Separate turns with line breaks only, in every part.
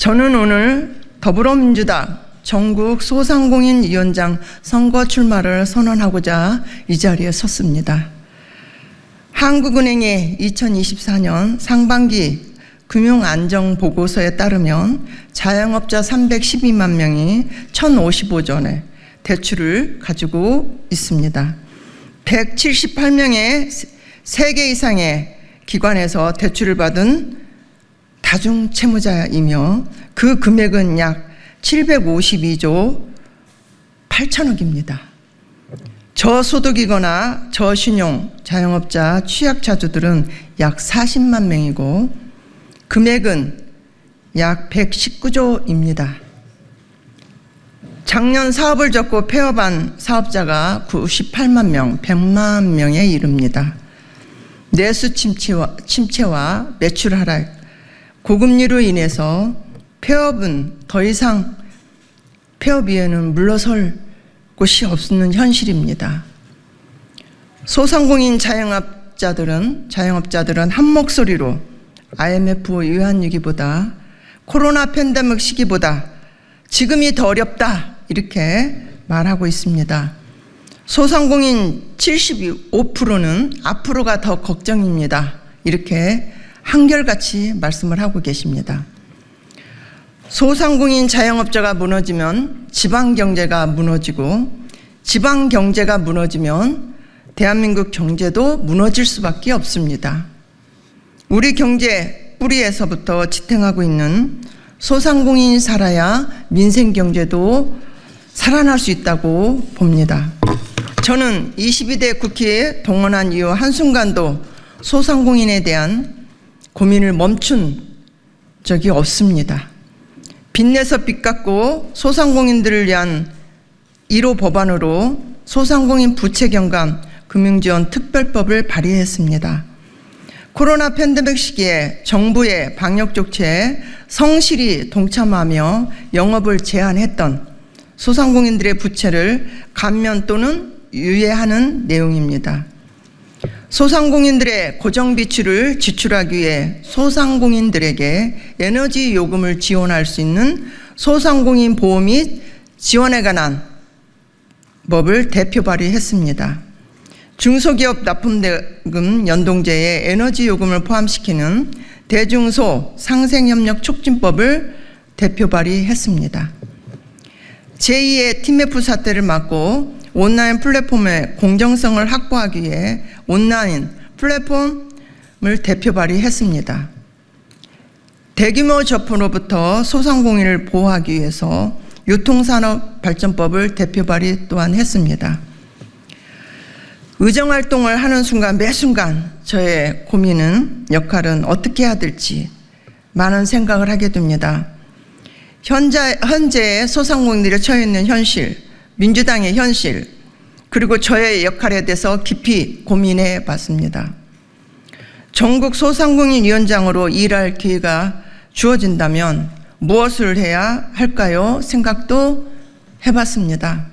저는 오늘 더불어민주당 전국 소상공인위원장 선거 출마를 선언하고자 이 자리에 섰습니다. 한국은행의 2024년 상반기 금융안정보고서에 따르면 자영업자 312만 명이 1,055조 원의 대출을 가지고 있습니다. 178명의 3개 이상의 기관에서 대출을 받은 다중채무자이며 그 금액은 약 752조 8천억입니다. 저소득이거나 저신용 자영업자 취약차주들은 약 40만 명이고 금액은 약 119조입니다. 작년 사업을 접고 폐업한 사업자가 98만 명, 100만 명에 이릅니다. 내수 침체와 매출 하락, 고금리로 인해서 폐업은 더 이상 폐업 위에는 물러설 곳이 없는 현실입니다. 소상공인 자영업자들은 한 목소리로 IMF 외환위기보다 코로나 팬데믹 시기보다 지금이 더 어렵다 이렇게 말하고 있습니다. 소상공인 75%는 앞으로가 더 걱정입니다. 이렇게 한결같이 말씀을 하고 계십니다. 소상공인 자영업자가 무너지면 지방경제가 무너지고 지방경제가 무너지면 대한민국 경제도 무너질 수밖에 없습니다. 우리 경제 뿌리에서부터 지탱하고 있는 소상공인이 살아야 민생경제도 살아날 수 있다고 봅니다. 저는 22대 국회에 동원한 이후 한순간도 소상공인에 대한 고민을 멈춘 적이 없습니다. 빚내서 빚 갚고 소상공인들을 위한 1호 법안으로 소상공인 부채 경감 금융지원 특별법을 발의했습니다. 코로나 팬데믹 시기에 정부의 방역 조치에 성실히 동참하며 영업을 제한했던 소상공인들의 부채를 감면 또는 유예하는 내용입니다. 소상공인들의 고정비출을 지출하기 위해 소상공인들에게 에너지 요금을 지원할 수 있는 소상공인 보호 및 지원에 관한 법을 대표 발의했습니다. 중소기업 납품대금 연동제에 에너지 요금을 포함시키는 대중소 상생협력 촉진법을 대표 발의했습니다. 제2의 TMF 사태를 막고 온라인 플랫폼의 공정성을 확보하기 위해 온라인 플랫폼을 대표 발의했습니다. 대규모 저프로부터 소상공인을 보호하기 위해서 유통산업발전법을 대표 발의 또한 했습니다. 의정활동을 하는 순간 매 순간 저의 고민은 역할은 어떻게 해야 될지 많은 생각을 하게 됩니다. 현재 소상공인들이 처해 있는 현실, 민주당의 현실, 그리고 저의 역할에 대해서 깊이 고민해 봤습니다. 전국 소상공인위원장으로 일할 기회가 주어진다면 무엇을 해야 할까요? 생각도 해봤습니다.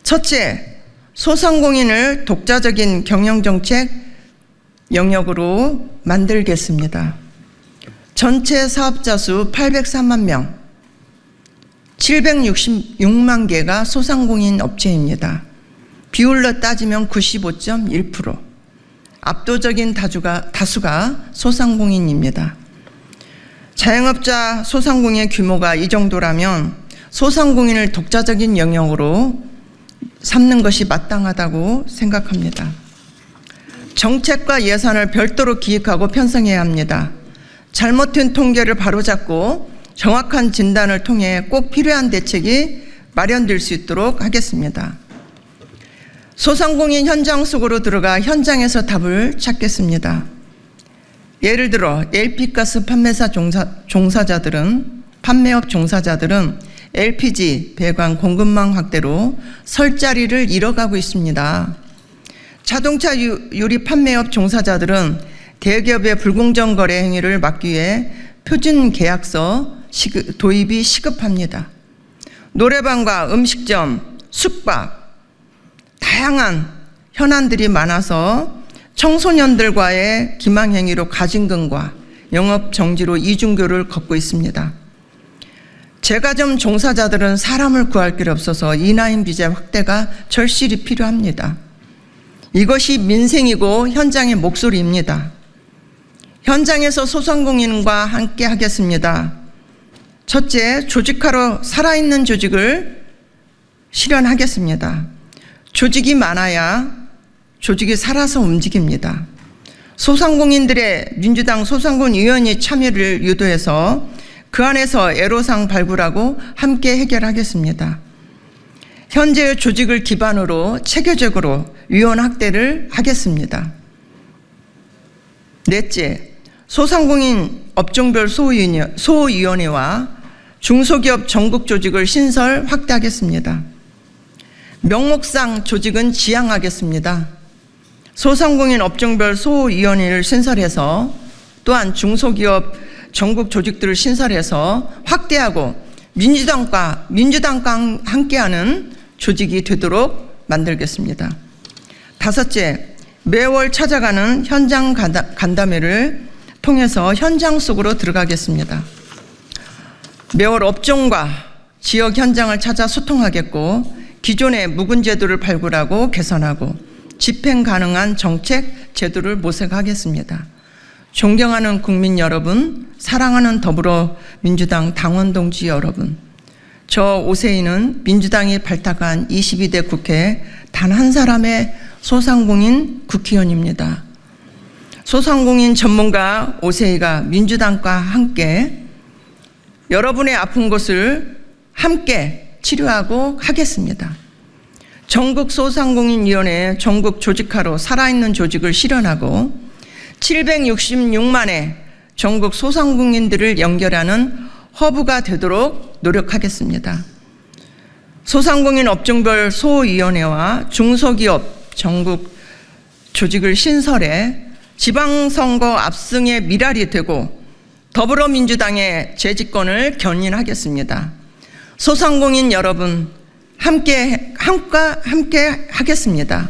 첫째, 소상공인을 독자적인 경영정책 영역으로 만들겠습니다. 전체 사업자 수 803만 명, 766만 개가 소상공인 업체입니다. 비율로 따지면 95.1%, 압도적인 다수가 소상공인입니다. 자영업자 소상공인의 규모가 이 정도라면 소상공인을 독자적인 영역으로 삼는 것이 마땅하다고 생각합니다. 정책과 예산을 별도로 기획하고 편성해야 합니다. 잘못된 통계를 바로잡고 정확한 진단을 통해 꼭 필요한 대책이 마련될 수 있도록 하겠습니다. 소상공인 현장 속으로 들어가 현장에서 답을 찾겠습니다. 예를 들어 LP가스 판매업 종사자들은 LPG 배관 공급망 확대로 설 자리를 잃어가고 있습니다. 자동차 유리 판매업 종사자들은 대기업의 불공정 거래 행위를 막기 위해 표준 계약서 도입이 시급합니다. 노래방과 음식점, 숙박, 다양한 현안들이 많아서 청소년들과의 기망행위로 가진금과 영업 정지로 이중교를 걷고 있습니다. 제과점 종사자들은 사람을 구할 길이 없어서 E9 비제 확대가 절실히 필요합니다. 이것이 민생이고 현장의 목소리입니다. 현장에서 소상공인과 함께 하겠습니다. 첫째, 조직화로 살아있는 조직을 실현하겠습니다. 조직이 많아야 조직이 살아서 움직입니다. 소상공인들의 민주당 소상공인위원회 참여를 유도해서 그 안에서 애로사항 발굴하고 함께 해결하겠습니다. 현재의 조직을 기반으로 체계적으로 위원 확대를 하겠습니다. 넷째, 소상공인 업종별 소위원회와 중소기업 전국 조직을 신설 확대하겠습니다. 명목상 조직은 지향하겠습니다. 소상공인 업종별 소위원회를 신설해서 또한 중소기업 전국 조직들을 신설해서 확대하고 민주당과 함께하는 조직이 되도록 만들겠습니다. 다섯째, 매월 찾아가는 현장 간담회를 통해서 현장 속으로 들어가겠습니다. 매월 업종과 지역 현장을 찾아 소통하겠고 기존의 묵은 제도를 발굴하고 개선하고 집행 가능한 정책 제도를 모색하겠습니다. 존경하는 국민 여러분, 사랑하는 더불어민주당 당원 동지 여러분, 저 오세희는 민주당이 발탁한 22대 국회 단 한 사람의 소상공인 국회의원입니다. 소상공인 전문가 오세희가 민주당과 함께 여러분의 아픈 곳을 함께 치료하고 하겠습니다. 전국 소상공인위원회 전국 조직화로 살아있는 조직을 실현하고 766만의 전국 소상공인들을 연결하는 허브가 되도록 노력하겠습니다. 소상공인 업종별 소위원회와 중소기업 전국 조직을 신설해 지방선거 압승의 미랄이 되고 더불어민주당의 재집권을 견인하겠습니다. 소상공인 여러분 함께 하겠습니다.